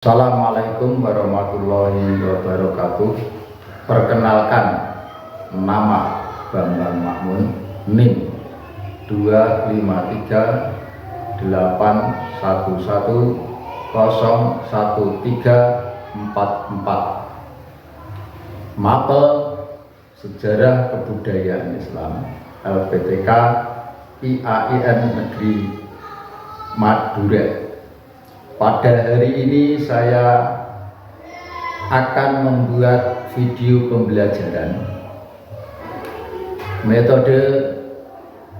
Assalamualaikum warahmatullahi wabarakatuh. Perkenalkan, nama Bambang Makmun, NIM 25381111344. Mapel Sejarah Kebudayaan Islam LPTK IAIN Negeri Madura. Pada hari ini saya akan membuat video pembelajaran metode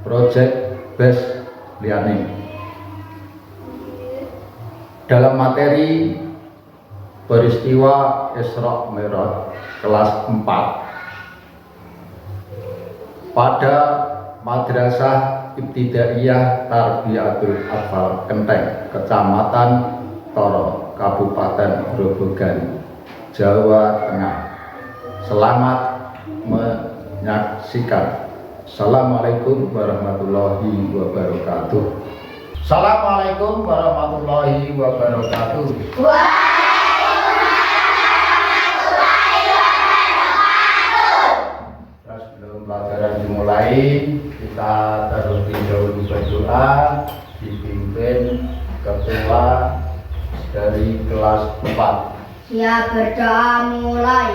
project based learning dalam materi peristiwa Isra Mi'raj kelas 4 pada Madrasah Ibtidaiyah Tarbiyatul Atfal Kenteng, Kecamatan Toro, Kabupaten Grobogan, Jawa Tengah. Selamat menyaksikan. Assalamualaikum warahmatullahi wabarakatuh. Assalamualaikum warahmatullahi wabarakatuh. Sebelum pelajaran dimulai, kita terlebih dahulu berdoa dipimpin ketua dari kelas 4. Siap berdoa mulai.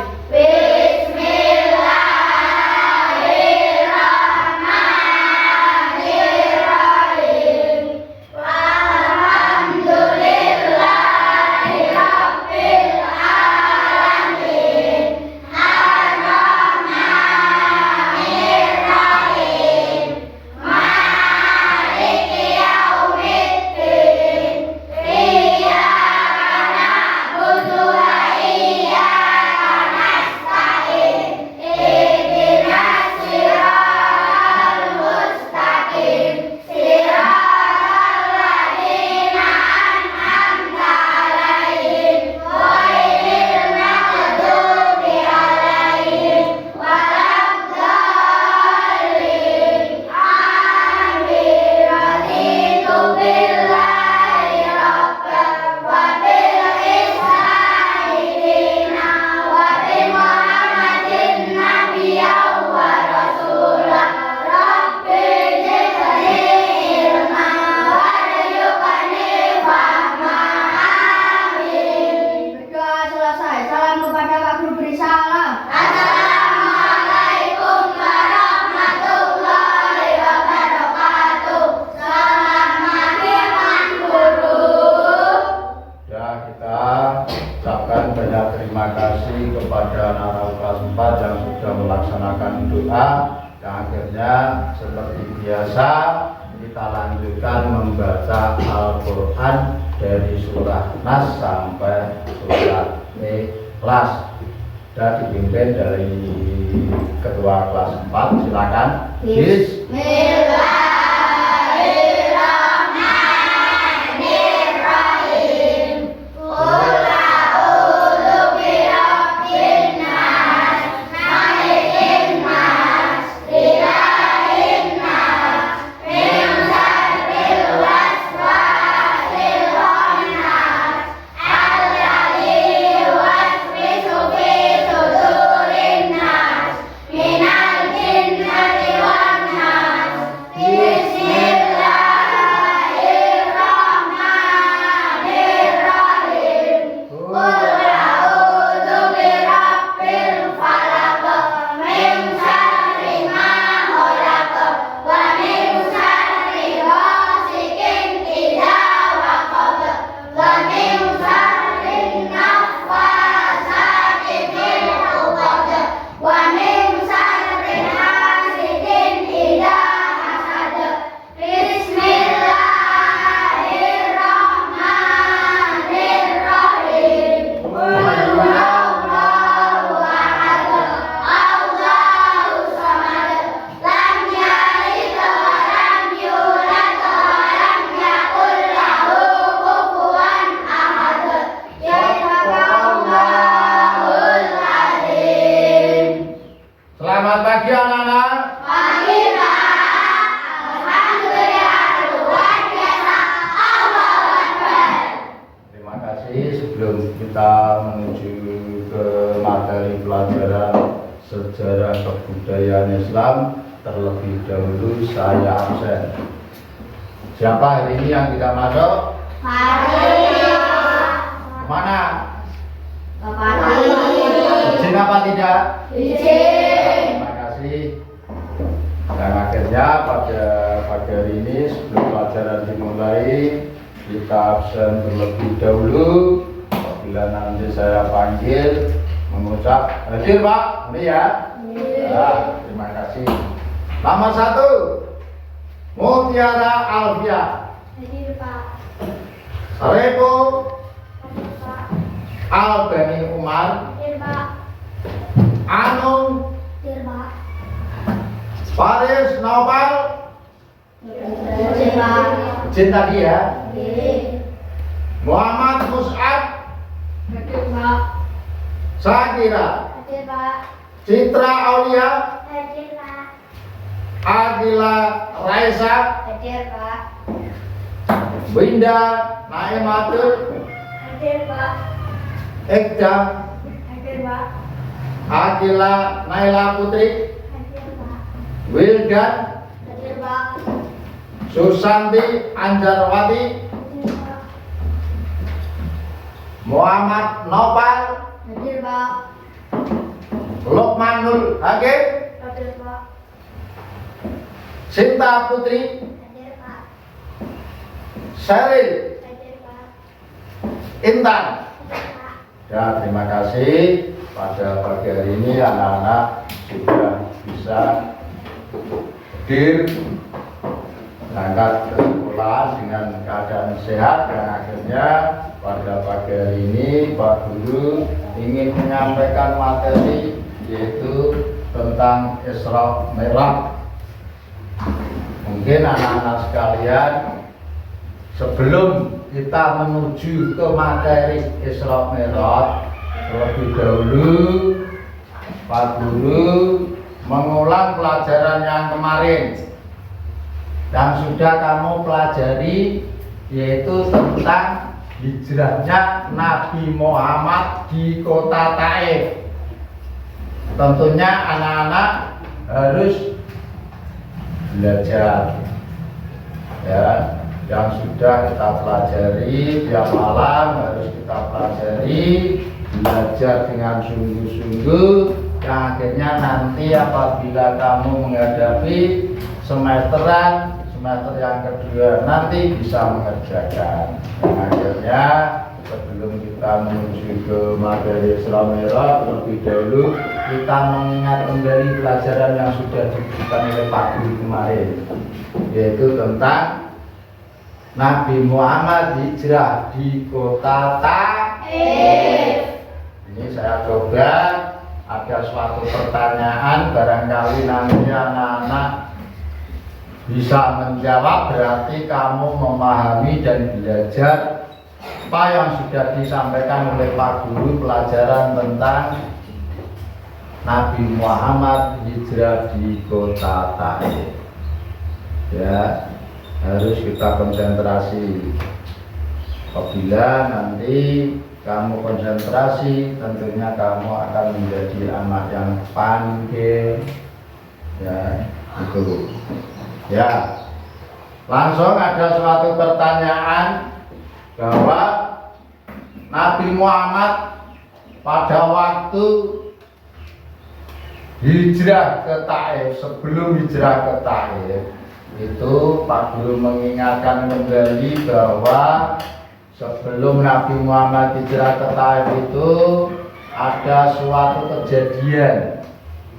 Terima kasih kepada anak kelas 4 yang sudah melaksanakan doa. Dan akhirnya seperti biasa kita lanjutkan membaca Al-Quran dari surah Nas sampai surah Ikhlas. Dan dipimpin dari ketua kelas 4. Silakan. Bismillah. kita menuju ke materi pelajaran sejarah kebudayaan Islam. Terlebih dahulu saya absen. Siapa hari ini yang tidak masuk? Mana? Izin apa tidak? Terima kasih. Dan akhirnya pada pagi hari ini sebelum pelajaran dimulai, kita absen terlebih dahulu. Apabila nanti saya panggil mengucap hadir Pak, ini ya. Ya, terima kasih. Nama 1 Mutiara Alfia. Repo Albani Umar. Anung Faris Nopal. Izin tadi ya. Muhammad Mus'ab. Sakira. Citra Aulia. Agila Raisa. Winda Naimatul. Ekja. Agila Naila Putri. Wildan. Susanti Anjarwati. Muhammad Nopal. Lukmanul Hakim. Sinta Putri. Sheryl. Intan. Ya, terima kasih. Pada pagi hari ini anak-anak sudah bisa hadir berangkat ke sekolah dengan keadaan sehat, dan akhirnya pada pagi hari ini Pak Guru ingin menyampaikan materi yaitu tentang Isra Mi'raj. Mungkin anak-anak sekalian, sebelum kita menuju ke materi Isra Mi'raj, terlebih dahulu Pak Guru mengulang pelajaran yang kemarin yang sudah kamu pelajari, yaitu tentang hijrahnya Nabi Muhammad di kota Taif. Tentunya anak-anak harus belajar ya, yang sudah kita pelajari tiap malam harus kita pelajari, belajar dengan sungguh-sungguh, yang akhirnya nanti apabila kamu menghadapi semester yang kedua nanti bisa mengerjakan. Yang akhirnya sebelum kita menuju ke materi Isra Mi'raj, terlebih dahulu kita mengingat kembali pelajaran yang sudah diberikan oleh Pak Guru kemarin, yaitu tentang Nabi Muhammad hijrah di kota Taif. Ini saya coba ada suatu pertanyaan, barangkali nanti anak-anak bisa menjawab, berarti kamu memahami dan belajar apa yang sudah disampaikan oleh Pak Guru, pelajaran tentang Nabi Muhammad hijrah di kota Taif. Ya, harus kita konsentrasi. Apabila nanti kamu konsentrasi, tentunya kamu akan menjadi anak yang pandai. Ya, itu. Ya, langsung ada suatu pertanyaan bahwa Nabi Muhammad pada waktu hijrah ke Taif, sebelum hijrah ke Taif itu Pak Guru mengingatkan kembali bahwa sebelum Nabi Muhammad hijrah ke Taif itu ada suatu kejadian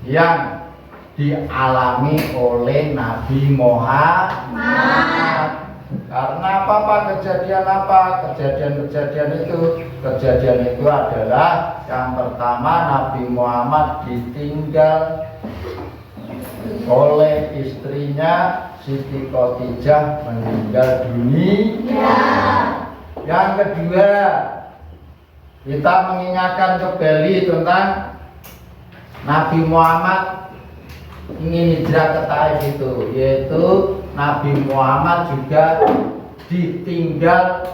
yang dialami oleh Nabi Muhammad. Karena apa kejadian apa? Kejadian itu adalah yang pertama, Nabi Muhammad ditinggal oleh istrinya Siti Khadijah, meninggal dunia. Yang kedua, kita mengingatkan kembali tentang Nabi Muhammad ingin hijrah ke Taif itu, yaitu Nabi Muhammad juga ditinggal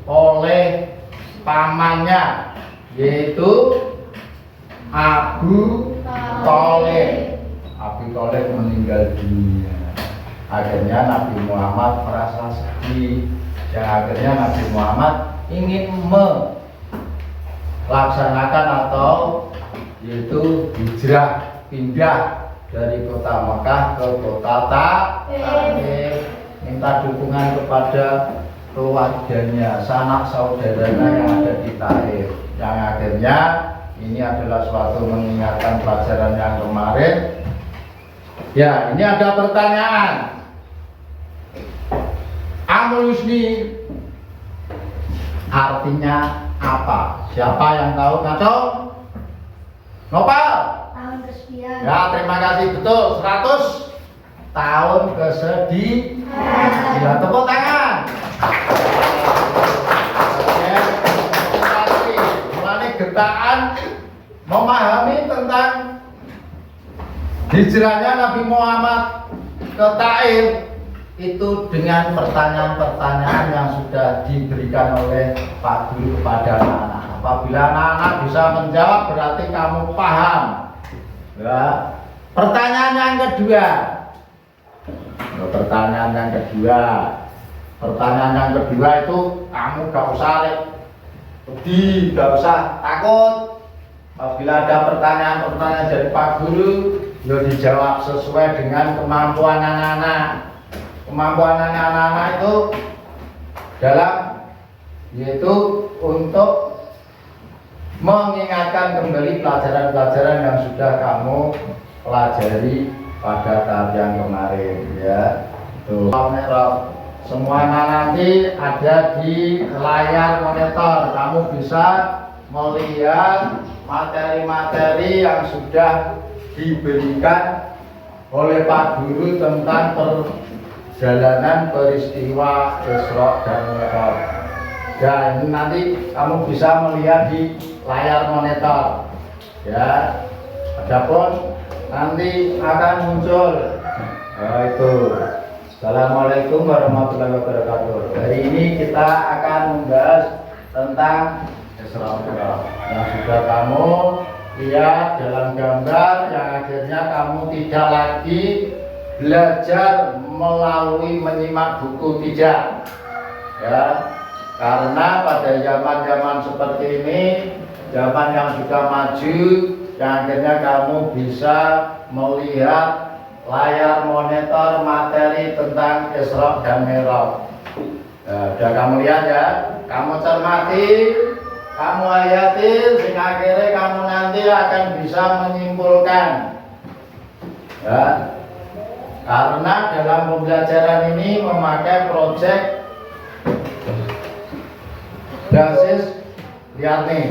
oleh pamannya, yaitu Abu Thalib. Abu Thalib meninggal dunia. Akhirnya Nabi Muhammad merasa sedih. Yang akhirnya Nabi Muhammad ingin melaksanakan atau yaitu hijrah, pindah dari kota Mekah ke kota Taif, minta dukungan kepada keluarganya, sanak saudaranya yang ada di Taif. Yang akhirnya ini adalah suatu mengingatkan pelajaran yang kemarin. Ya, ini ada pertanyaan. Amul Husni artinya apa? Siapa yang tahu? Ngaco? Nopal? Tahun kesekian. Ya, terima kasih. Betul, 100 tahun kesedihan. Ya, tepuk tangan. Oke, terima kasih. Mulai getaan memahami tentang hijrahnya Nabi Muhammad ke Taif itu dengan pertanyaan-pertanyaan yang sudah diberikan oleh Pak Guru kepada anak-anak. Apabila anak-anak bisa menjawab berarti kamu paham. Ya. Pertanyaan yang kedua. Pertanyaan yang kedua itu kamu gak usah sedih, gak usah takut. Apabila ada pertanyaan-pertanyaan dari Pak Guru, ya dijawab sesuai dengan kemampuan anak-anak. Kemampuan anak-anak itu yaitu untuk mengingatkan kembali pelajaran-pelajaran yang sudah kamu pelajari pada tahap yang kemarin, ya. Tuh. Semuanya nanti ada di layar monitor. Kamu bisa melihat materi-materi yang sudah diberikan oleh Pak Guru tentang perjalanan peristiwa Isra dan Mi'raj. Dan ini nanti kamu bisa melihat di layar monitor. Ya, adapun nanti akan muncul. Nah, itu. Assalamualaikum warahmatullahi wabarakatuh. Hari ini kita akan membahas tentang Isra Mi'raj yang sudah kamu lihat dalam gambar, yang akhirnya kamu tidak lagi belajar melalui menyimak buku, tidak, ya, karena pada zaman-zaman seperti ini, zaman yang sudah maju, yang akhirnya kamu bisa melihat layar monitor materi tentang Isra dan Mi'raj. Sudah kamu lihat ya, kamu cermati, kamu hayati, sehingga akhirnya kamu nanti akan bisa menyimpulkan, ya. Karena dalam pembelajaran ini memakai proyek basis lihat nih,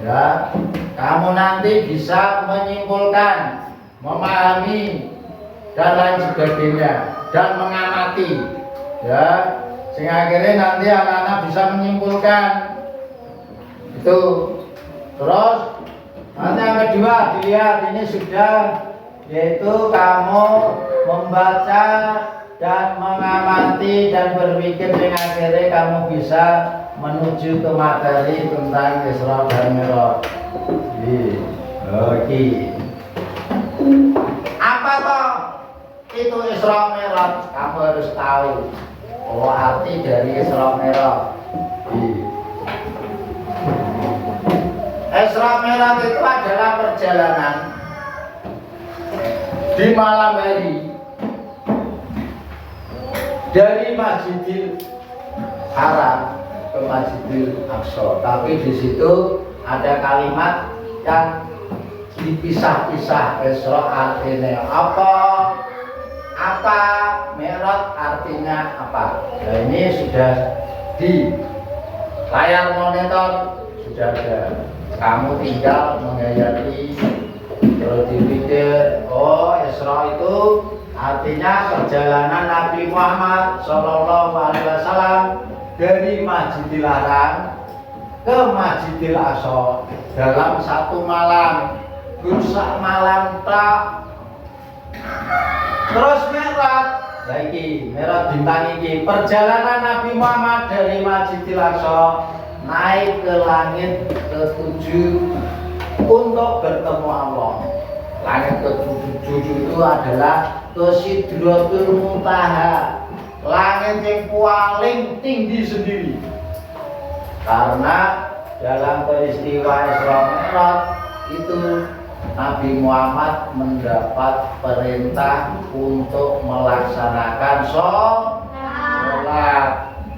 ya. Kamu nanti bisa menyimpulkan, memahami dan lain sebagainya, dan mengamati, ya, sehingga akhirnya nanti anak-anak bisa menyimpulkan itu. Terus nanti yang kedua dilihat, ini sudah, yaitu kamu membaca dan mengamati dan berpikir, sehingga akhirnya kamu bisa menuju ke materi tentang Isra dan Mi'raj. Oke. Apa toh itu Isra Mi'raj? Kamu harus tahu arti dari Isra Mi'raj. Isra Mi'raj itu adalah perjalanan di malam hari dari Masjidil Haram ke Masjidil Aqsa. Tapi di situ ada kalimat yang dipisah-pisah. Isra artinya apa, Mi'raj artinya apa. Nah, ini sudah di layar monitor, sudah ada. Kamu tinggal menghayati, terus dipikir, Isra itu artinya perjalanan Nabi Muhammad SAW dari Masjidil Haram ke Masjidil Aqsa dalam satu malam, rusak malam tak. Terus Mi'raj, Mi'raj bintang ini perjalanan Nabi Muhammad dari Masjidil Aqsa naik ke langit ketujuh untuk bertemu Allah. Langit ketujuh itu adalah ke Sidratul Muntaha, langit yang paling tinggi sendiri. Karena dalam peristiwa Isra Mi'raj itu Nabi Muhammad mendapat perintah untuk melaksanakan sholat.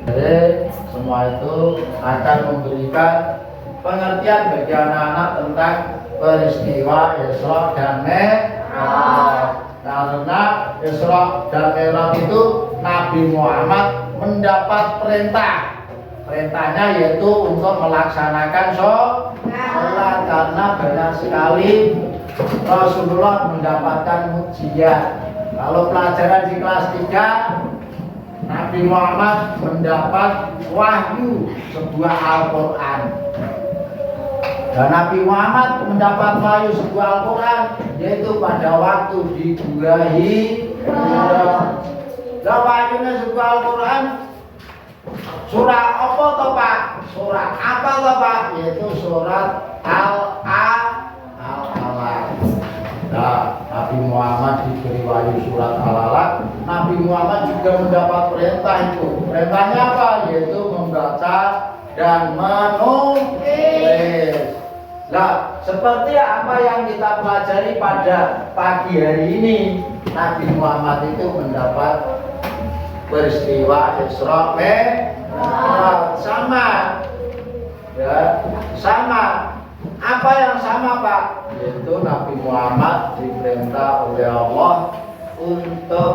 Jadi semua itu akan memberikan pengertian bagi anak-anak tentang peristiwa Isra dan Mi'raj. Karena Isra dan Mi'raj itu Nabi Muhammad mendapat perintahnya yaitu untuk melaksanakan sholat. Karena banyak sekali Rasulullah mendapatkan mukjizat. Kalau pelajaran di kelas 3, Nabi Muhammad mendapat wahyu sebuah Al-Quran. Dan Nabi Muhammad mendapat wahyu sebuah Al-Quran yaitu pada waktu di Gua Hira. Dan wahyunya sebuah Al-Quran surah apa toh Pak? Surah apa toh Pak? Yaitu surat Al-Alaq. Nah, Nabi Muhammad diberi wahyu surat Al-Alaq. Nabi Muhammad juga mendapat perintah itu. Perintahnya apa? Yaitu membaca dan menulis. Nah, seperti apa yang kita pelajari pada pagi hari ini, Nabi Muhammad itu mendapat peristiwa Isra Mi'raj. Sama, ya, sama. Apa yang sama Pak? Yaitu Nabi Muhammad diperintah oleh Allah untuk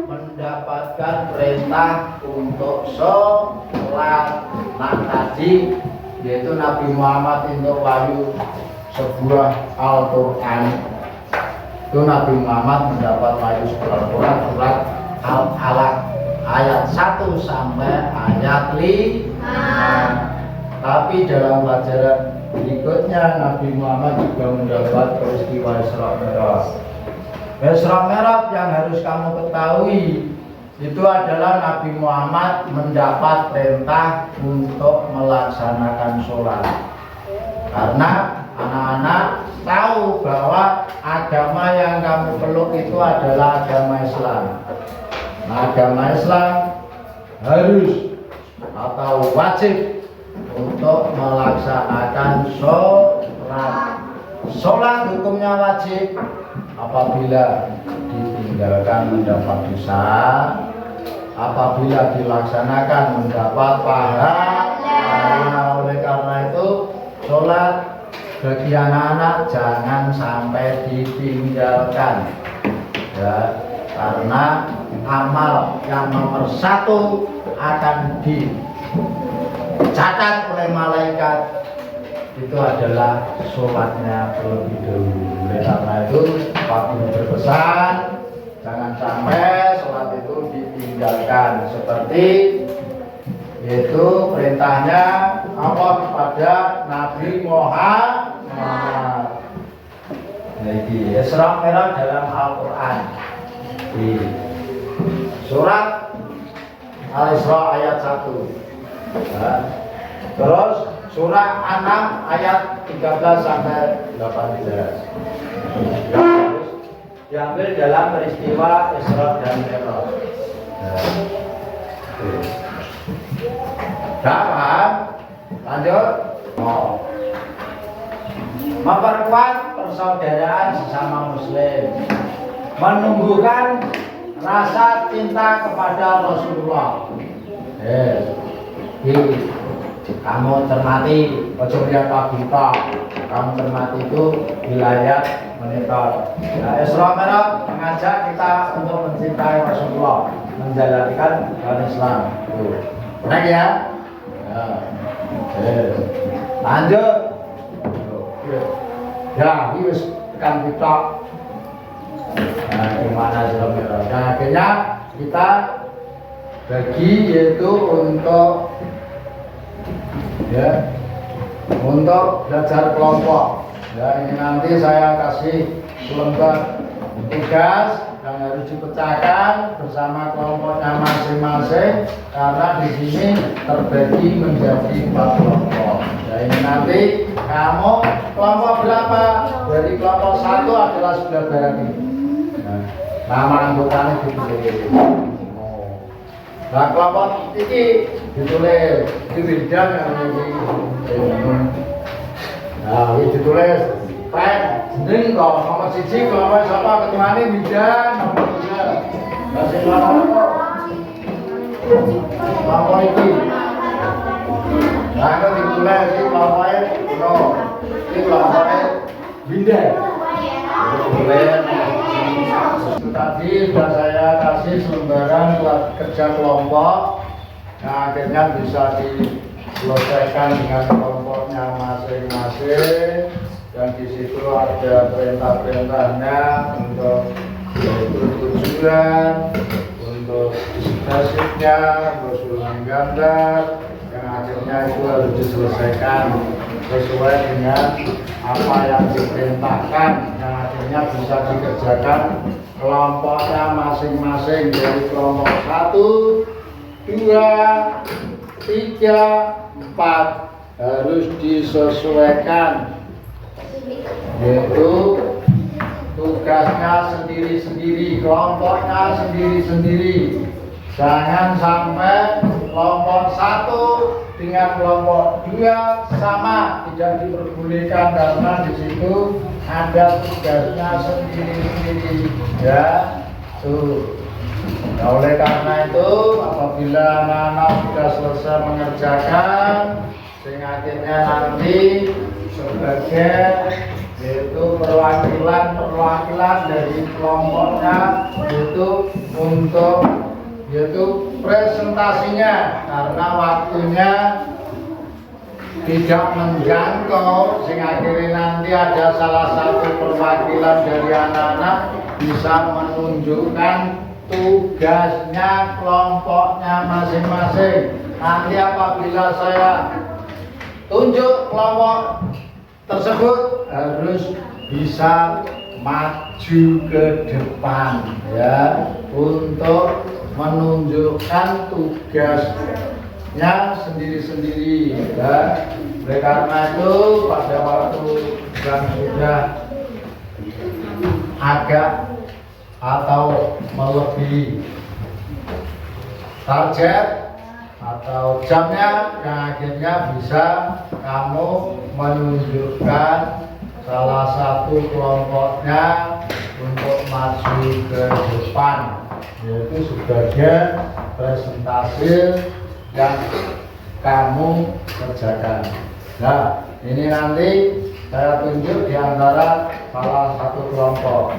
mendapatkan perintah untuk sholat. Nah tadi yaitu Nabi Muhammad untuk wahyu sebuah Al-Quran. Itu Nabi Muhammad mendapat wahyu sebuah Al-Quran surat Al-Alaq ayat 1 sampai ayat 5. Tapi dalam pelajaran berikutnya Nabi Muhammad juga mendapat peristiwa Isra Mi'raj. Isra Mi'raj yang harus kamu ketahui itu adalah Nabi Muhammad mendapat perintah untuk melaksanakan sholat. Karena anak-anak tahu bahwa agama yang kamu peluk itu adalah agama Islam. Nah, agama Islam harus atau wajib untuk melaksanakan sholat. Sholat hukumnya wajib apabila ditinggalkan mendapat dosa, apabila dilaksanakan mendapat pahala. Oleh karena itu sholat bagi anak-anak jangan sampai ditinggalkan, ya, karena amal yang nomor 1 akan dicatat oleh malaikat itu adalah sholatnya terlebih dahulu. Oleh karena itu Pak Guru berpesan jangan sampai sholat itu ditinggalkan, seperti yaitu perintahnya Allah kepada Nabi Muhammad. Jadi Isra Mi'raj dalam Al-Quran di surat Al-Isra ayat 1. Nah, terus surah An-Nam ayat 13 sampai 18. Terus diambil dalam peristiwa Isra dan Mi'raj. Dapat lanjut. Memperkuat persaudaraan sesama muslim, menumbuhkan rasa cinta kepada Rasulullah. Kamu cermati, ojo lihat Pak, kamu cermati itu wilayah monitor. Nah, Isra Mi'raj mengajak kita untuk mencintai Rasulullah, menjalankan agama Islam. Benar ya? Lanjut. Ya, ini tekan kita. Nah, gimana Isra Mi'raj? Nah, akhirnya kita bagi yaitu untuk belajar kelompok. Ya, ini nanti saya kasih selembar tugas yang harus dipecahkan bersama kelompoknya masing-masing karena di sini terbagi menjadi 4 kelompok. Nah ini nanti kamu kelompok berapa? Dari kelompok 1 adalah sebelah barat ini. Nah, nama anggotanya ditulis. Nah kelompok ini ditulis di bidang yang ini. Nah ini ditulis pen, ning kok nomor 1 kelompok sapa ketuane bidang nomor 2. Masih kelompok iki. Nah itu ditulis di kelompoknya no, di kelompoknya bidang. Tadi sudah saya kasih selembaran kerja kelompok. Nah akhirnya bisa diselesaikan dengan kelompoknya masing-masing. Dan di situ ada perintah-perintahnya untuk tujuan, untuk nasibnya, usulan gambar, yang akhirnya itu harus diselesaikan sesuai dengan apa yang diperintahkan, yang akhirnya bisa dikerjakan kelompoknya masing-masing dari kelompok 1, 2, 3, 4 harus disesuaikan, yaitu tugasnya sendiri-sendiri, kelompoknya sendiri-sendiri. Jangan sampai kelompok 1 dengan kelompok 2 sama, tidak diperbolehkan karena di situ ada tugasnya sendiri-sendiri. Ya, tuh. Nah, oleh karena itu, apabila anak-anak sudah selesai mengerjakan, sehingga akhirnya nanti sebagai yaitu perwakilan dari kelompoknya yaitu presentasinya, karena waktunya tidak menjangkau sehingga akhirnya nanti ada salah satu perwakilan dari anak-anak bisa menunjukkan tugasnya kelompoknya masing-masing. Nanti apabila saya tunjuk kelompok tersebut harus bisa maju ke depan ya untuk menunjukkan tugasnya sendiri-sendiri ya. Oleh karena itu pada waktu yang sudah agak atau melebihi target atau jamnya, yang akhirnya bisa kamu menunjukkan salah satu kelompoknya untuk maju ke depan, yaitu sebagai presentasi yang kamu kerjakan. Nah ini nanti saya tunjuk di antara salah satu kelompok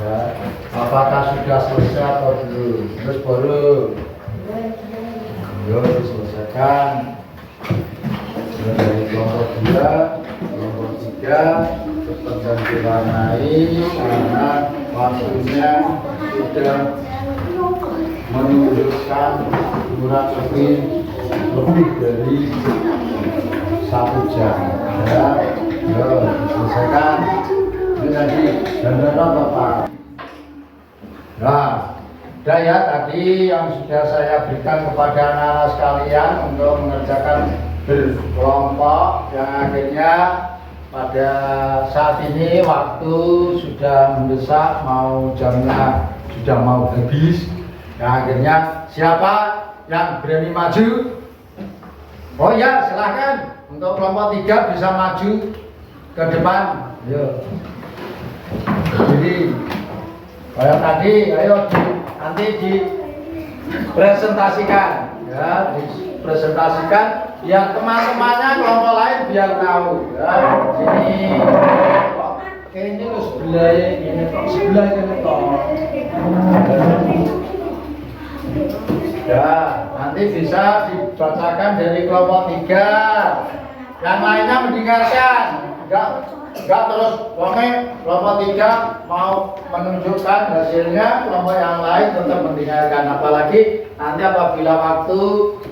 ya, apakah sudah selesai atau belum. Terus baru diselesaikan dari kelompok 2, kelompok 3 tetap diwarnai karena waktunya sudah menunjukkan kurang lebih dari 1 jam ya. Diselesaikan ini tadi dan Bapak. Nah udah ya, tadi yang sudah saya berikan kepada anak-anak sekalian untuk mengerjakan berkelompok, yang akhirnya pada saat ini waktu sudah mendesak, mau jamnya sudah mau habis. Yang akhirnya siapa yang berani maju? Oh ya silahkan, untuk kelompok 3 bisa maju ke depan. Ayo. Jadi kayak tadi, ayo nanti dipresentasikan ya, dipresentasikan yang teman-temannya kelompok lain biar tahu ya. Sini kayaknya lu sebelah ini kok, sebelah ini kok ya, nanti bisa dibacakan dari kelompok 3, yang lainnya mendengarkan, enggak terus kelompok 3 mau menunjukkan hasilnya, kelompok yang lain tetap mendengarkan. Apalagi nanti apabila waktu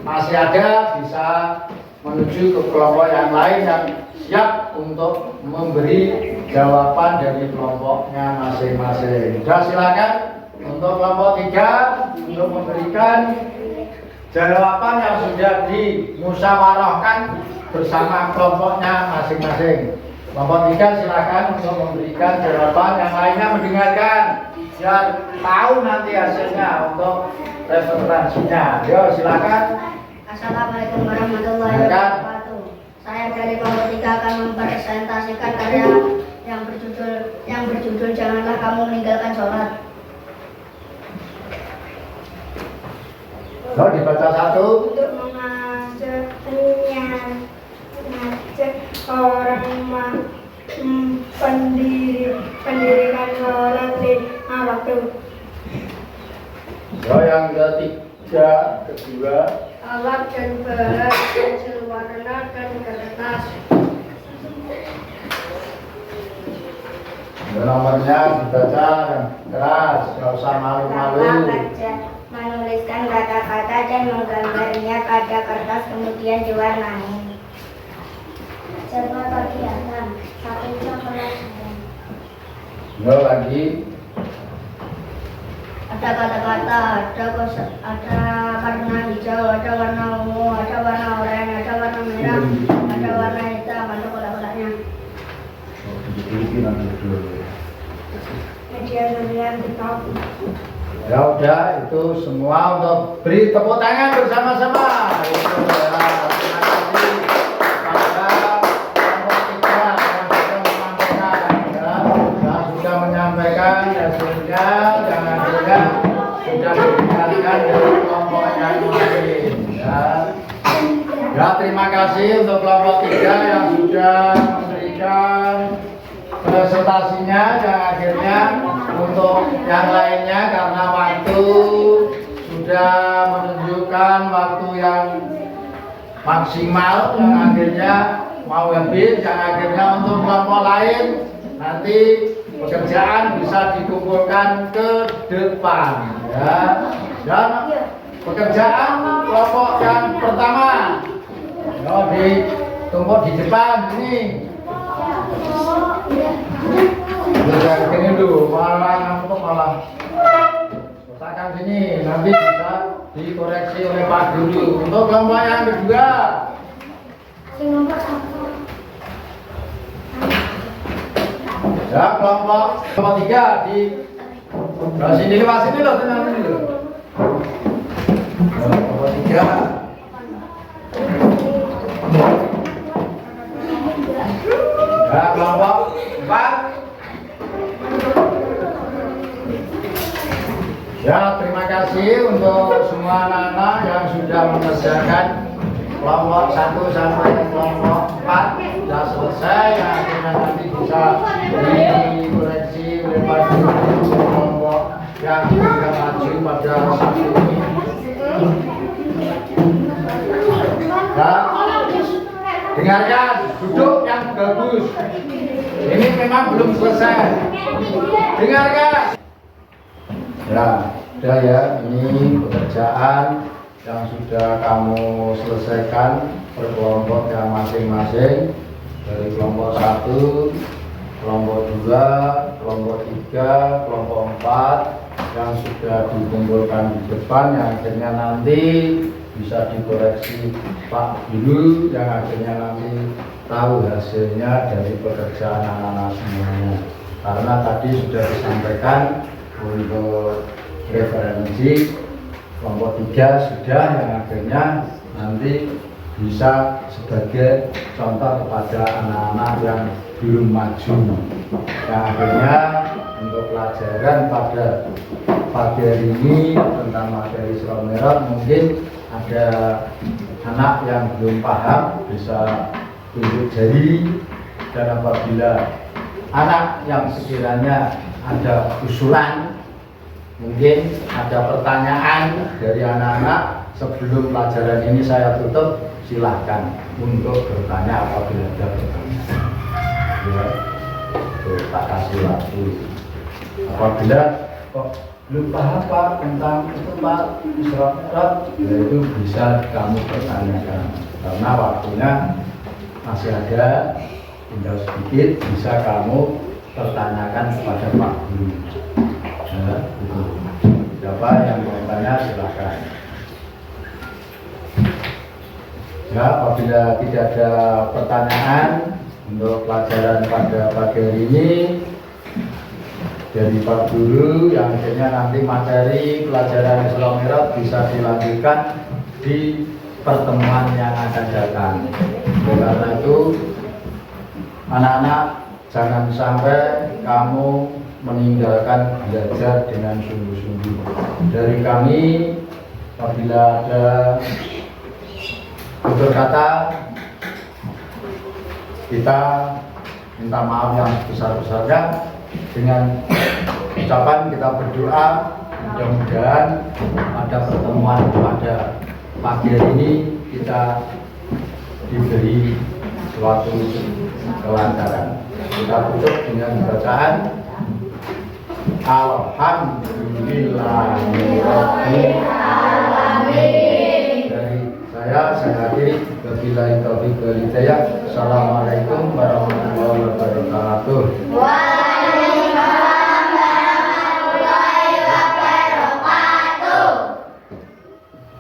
masih ada bisa menuju ke kelompok yang lain yang siap untuk memberi jawaban dari kelompoknya masing-masing. Sudah silakan. untuk kelompok 3 untuk memberikan jawaban yang sudah dimusyawarahkan bersama kelompoknya masing-masing. Kelompok 3 silakan untuk memberikan jawaban, yang lainnya mendengarkan biar tahu nanti hasilnya untuk referensinya. Yo silakan. Assalamualaikum warahmatullahi wabarakatuh. Saya dari kelompok 3 akan mempresentasikan karya yang berjudul Janganlah Kamu Meninggalkan Sholat. Lo dibaca satu. Untuk mengajak orang pendirikan sholat 5 waktu. Lo yang ketiga, kedua. Alat dan bahan, pensil warna dan kertas. Nomornya dibaca yang keras, nggak usah malu-malu. Menuliskan kata-kata dan menggambarnya pada kertas kemudian diwarnai. Jadwal kegiatan 1 jam pelajaran. Lo lagi. Ada kata-kata, ada warna hijau, ada warna ungu, ada warna oranye, ada warna merah, ada warna hitam, ada kotak-kotaknya. Media sosial TikTok. Ya udah, itu semua untuk beri tepuk tangan bersama-sama. Itu ya, terima kasih pada kelompok 3 yang sudah menyampaikan hasilnya, dan akhirnya sudah didengarkan dari kelompok yang lain. Ya, terima kasih untuk kelompok 3 yang sudah memberikan presentasinya, dan akhirnya untuk yang lainnya karena waktu sudah menunjukkan waktu yang maksimal, yang akhirnya mau habis, yang akhirnya untuk kelompok lain nanti pekerjaan bisa dikumpulkan ke depan ya. Dan pekerjaan kelompok yang pertama ditumpuk di depan ini. Udah gini dulu, malah letakkan sini, nanti bisa dikoreksi oleh Pak Guru. Untuk kelompok yang kedua, ya kelompok 3 di sini ke sini loh, tenang sini loh. Kelompok 3. Ya kelompok 4. Ya, terima kasih untuk semua anak-anak yang sudah mengerjakan kelompok 1 sampai kelompok 4 sudah selesai, yang akhirnya nanti bisa dikoreksi oleh Pak Guru kelompok yang sudah maju pada saat ini. Ya, dengarkan, duduk yang bagus. Ini memang belum selesai. Dengarkan. Ya, udah ya, ini pekerjaan yang sudah kamu selesaikan per kelompok yang masing-masing, dari kelompok 1, kelompok 2, kelompok 3, kelompok 4 yang sudah dikumpulkan di depan, yang akhirnya nanti bisa dikoreksi Pak Guru, yang akhirnya nanti tahu hasilnya dari pekerjaan anak-anak semuanya. Karena tadi sudah disampaikan untuk referensi kelompok 3 sudah, yang akhirnya nanti bisa sebagai contoh kepada anak-anak yang belum maju, yang akhirnya untuk pelajaran pada pagi hari ini tentang materi Isra Mi'raj, mungkin ada anak yang belum paham bisa tunjuk jari, dan apabila anak yang sekiranya ada usulan, mungkin ada pertanyaan dari anak-anak sebelum pelajaran ini saya tutup, silahkan untuk bertanya apabila ada pertanyaan. Ya, tak kasih waktu. Apabila kok belum paham Pak tentang itu Pak Isra Mi'raj, ya itu bisa kamu pertanyakan, karena waktunya masih ada, tinggal sedikit, bisa kamu pertanyakan kepada Pak Guru. Gitu. Siapa yang mau tanya silakan. Ya, apabila tidak ada pertanyaan untuk pelajaran pada pagi hari ini dari Pak Guru, yang akhirnya nanti materi pelajaran Isra Mi'raj bisa dilanjutkan di pertemuan yang akan datang. Karena itu anak-anak, jangan sampai kamu meninggalkan belajar dengan sungguh-sungguh. Dari kami, apabila ada tutur kata, kita minta maaf yang sebesar-besarnya. Dengan ucapan kita berdoa, mudah-mudahan pada pertemuan pada pagi hari ini kita diberi suatu kelancaran. Kita tutup dengan bacaan Alhamdulillahirabbil alamin. Dari saya akhiri, wabillahi taufiq wal hidayah. Assalamualaikum.